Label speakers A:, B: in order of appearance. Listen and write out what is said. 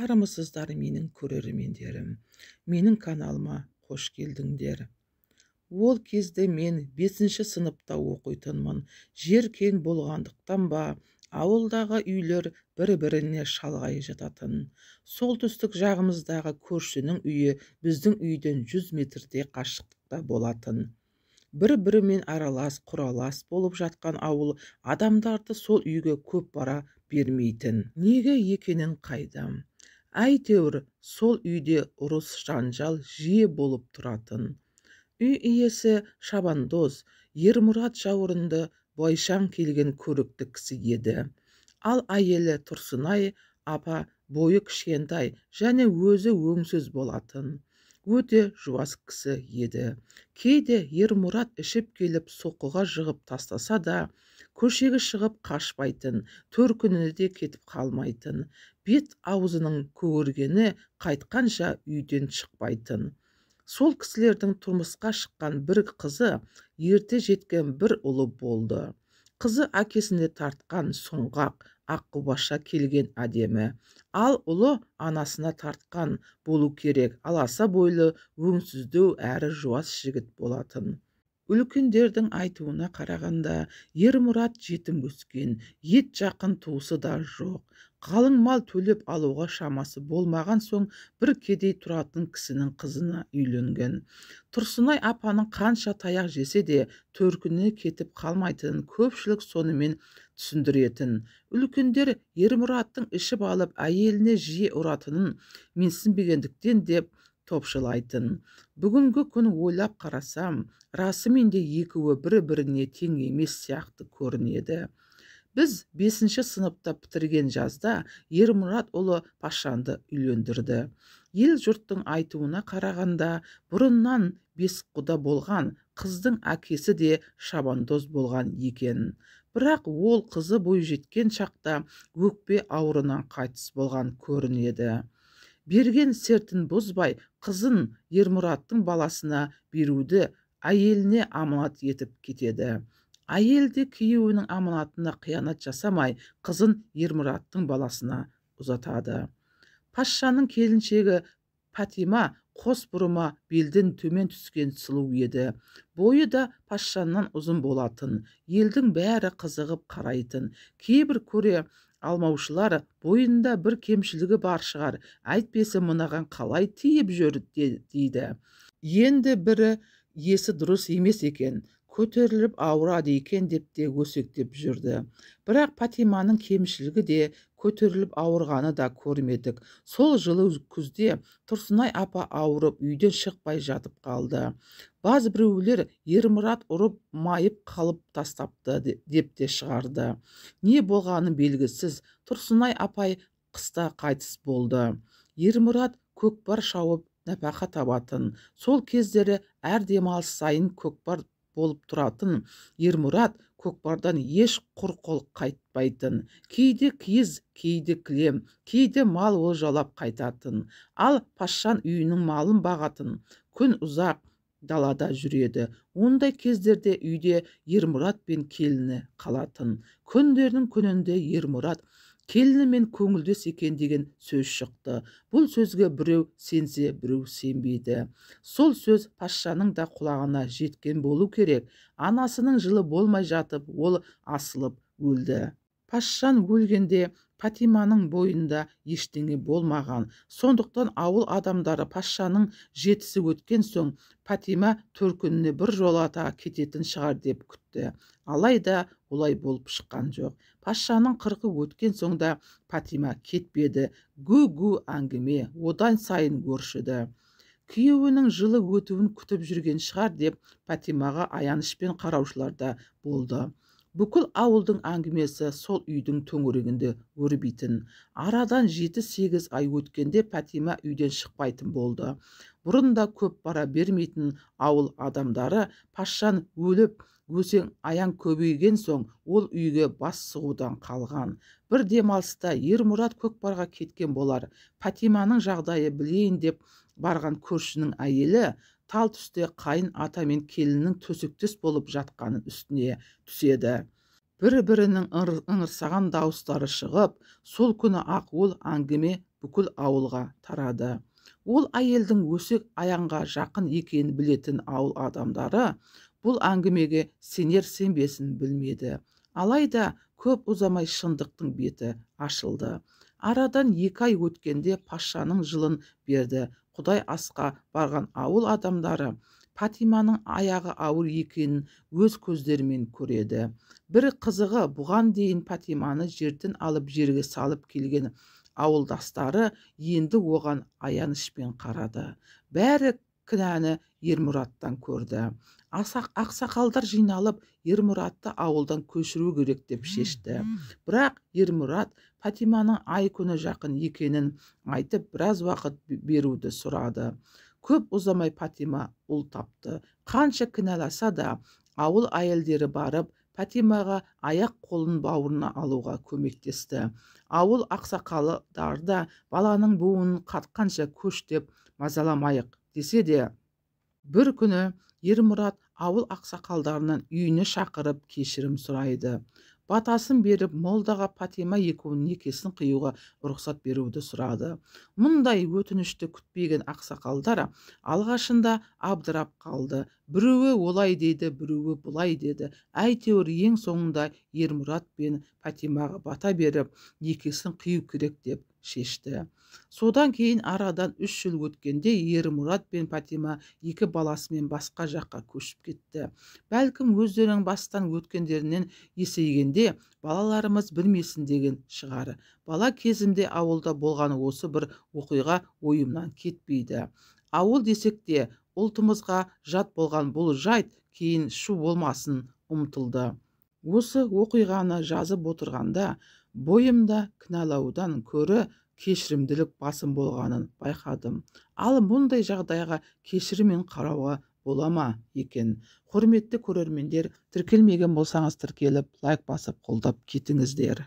A: Армысыздар менің көрермендерім, менің каналыма қош келдіңдер. Ол кезде мен 5-ші сыныпта оқитынмын. Жер кең болғандықтан ба, ауылдағы үйлер бір-біріне шалғай жататын. Солтүстік жағымыздағы көршінің үйі біздің үйден 100 метрде қашықтықта болатын. Бір-бірімен аралас, құралас болып жатқан ауыл адамдарды сол үйге көп бара бермейтін. Неге екенін қайдам? Әйтеуір сол үйде ұрыс жанжал жиі болып тұратын. Үй иесі Шабандоз, Ермұрат жауырынды бойшаң келген көрікті кісі еді. Ал әйелі Тұрсынай апа бойы кішкентай және өзі өңсіз болатын. Өте жуас кісі еді. Кейде Ермұрат ішіп келіп соққыға жығып тастаса да, көшеге шығып қашпайтын, төркініне де кетіп қалмайтын. Бет аузының көгергені қайтқанша үйден шықпайтын. Сол кісілердің тұрмысқа шыққан бір қызы, ерте жеткен бір ұлы болды. Қызы әкесіне тартқан сұңғақ, аққұбаша келген әдемі. Ал ұлы анасына тартқан болу керек, аласа бойлы, өңсіздеу әрі жуас жігіт болатын. Үлкендердің айтуына қарағанда, Ермұрат жетім өскен, ет жақын туысы да жоқ. Қалың мал төлеп алуға шамасы болмаған соң бір кедей тұратын кісінің қызына үйленген. Тұрсынай апаның қанша таяқ жесе де төркініне кетіп қалмайтынын көпшілік сонымен түсіндіретін. Үлкендер Ермұраттың ішіп алып әйеліне жиі ұратынын менсінбегендіктен деп топшылайтын. Бүгінгі күн ойлап қарасам, расымен де екеуі бір-біріне тең емес сияқты көрінеді. Біз 5-ші сыныпта бітірген жазда Ермұрат ұлы Пашанды үйлендірді. Ел жұрттың айтуына қарағанда, бұрыннан 5 құда болған қыздың әкесі де Шабандоз болған екен. Бірақ ол қызы бойжеткен шақта өкпе ауруынан қайтыс болған көрінеді. Берген сертін бұзбай, қызын Ермұраттың баласына беруді әйеліне аманат етіп кетеді. Әйелде күйеуінің аманатына қиянат жасамай, қызын Ермұраттың баласына ұзатады. Пашаның келіншегі Патима қос бұрыма белден төмен түскен сұлу еді. Бойы да Пашаннан ұзын болатын. Елдің бәрі қызығып қарайтын. Кейбір көре алмаушылар бойында бір кемшілігі бар шығар, әйтпесе мынаған қалай тиіп жүр дейді. Енді бірі есі дұрыс емес екен, көтеріліп ауырады екен деп те өсектеп жүрді. Бірақ Патиманың кемшілігі де көтеріліп ауырғаны да көрмедік. Сол жылы күзде Тұрсынай апа ауырып үйден шықпай жатып қалды. Баз біреулер Ермұрат ұрып майып қалып тастапты деп те шығарды. Не болғаны белгісіз, Тұрсынай апай қыста қайтыс болды. Ермұрат көкпар шауып нәпақа табатын. Сол кездері әр демалыс сайын көкпар болып тұратын Ермұрат көкпардан еш құр қол қайтпайтын. Кейде киіз, кейде кілем, кейде мал олжалап қайтатын. Ал Пашан үйінің малын бағатын. Күн ұзақ далада жүреді. Ондай кездерде үйде Ермұрат пен келіні қалатын. Күндердің күнінде Ермұрат келінімен көңілдес екен деген сөз шықты. Бұл сөзге біреу сенсе, біреу сенбейді. Сол сөз Пашаның да құлағына жеткен болу керек. Анасының жылы болмай жатып, ол асылып өлді. Пашан өлгенде Патиманың бойында ештеңе болмаған. Сондықтан ауыл адамдары Пашаның жетісі өткен соң Патима төркініне бір жолата кететін шығар деп күтті. Алайда олай болып шыққан жоқ. Пашаның 40-ы өткен соңда Патима кетпеді. Гу әңгіме одан сайын өршіді. Күйеуінің жылы өтуін күтіп жүрген шығар деп Патимаға аянышпен қараушылар да болды. Бүкіл ауылдың әңгімесі сол үйдің төңірегінде өрбейтін. Арадан 7-8 ай өткенде Патима үйден шықпайтын болды. Бұрында көп бара бермейтін ауыл адамдары Пашан өліп, өсең аяң көбейген соң ол үйге бас сұғудан қалған. Бір демалыста Ермұрат көкпарға кеткен болар. Патиманың жағдайы білейін деп барған көршінің әйелі тал түсте қайын ата мен келіннің төсектес болып жатқанын үстіне түседі. Бір-бірінің ыңырсаған дауыстары шығып, сол күні ақ ол әңгіме бүкіл ауылға тарады. Ол әйелдің өсек аяңға жақын екенін білетін ауыл адамдары бұл әңгімеге сенер-сенбесін білмеді. Алайда көп ұзамай шындықтың беті ашылды. Арадан 2 ай өткенде патшаның жылын берді. Құдай асқа барған ауыл адамдары Патиманың аяғы ауыр екенін өз көздерімен көреді. Бір қызығы, бұған дейін Патиманы жерден алып жерге салып келген ауылдастары енді оған аянышпен қарады. Бәрі кінәні Ермұраттан көрді. Ақсақалдар жиналып, Ермұратты ауылдан көшіру керек деп шешті. Бірақ Ермұрат Патиманың ай күні жақын екенін айтып, біраз уақыт беруді сұрады. Көп ұзамай Патима ұл тапты. Қанша кінәласа да, ауыл әйелдері барып, Патимаға аяқ қолын бауырына алуға көмектесті. Ауыл ақсақалдар да баланың буынын қатқанша көш деп мазаламайық десе де, бір күні Ермұрат ауыл ақсақалдарынан үйіне шақырып кешірім сұрайды. Батасын беріп, молдаға Патима екеуінің некесін қиюға рұқсат беруді сұрады. Мұндай өтінішті күтпеген ақсақалдар алғашында абдырап қалды. Біреуі олай дейді, біреуі бұлай деді. Әйтеуір ең соңында Ермұрат пен Патимаға бата беріп, некесін қию керек деп шешті. Содан кейін арадан 3 жыл өткенде Ермұрат пен Патима 2 баласымен басқа жаққа көшіп кетті. Бәлкім өздерінің бастан өткендерінен есейгенде балаларымыз білмесін деген шығар. Бала кезімде ауылда болған осы бір оқиға ойымнан кетпейді. Ауыл десек те, ұлтымызға жат болған бұл жайт кейін шу болмасын ұмтылды. Осы оқиғаны жазып отырғанда бойымда кінәлаудан көрі кешірімділік басым болғанын байқадым. Ал мұндай жағдайға кешіріммен қарауға бола ма екен? Құрметті көрермендер, тіркелмеген болсаңыз тіркеліп, лайк басып қолдап кетіңіздер.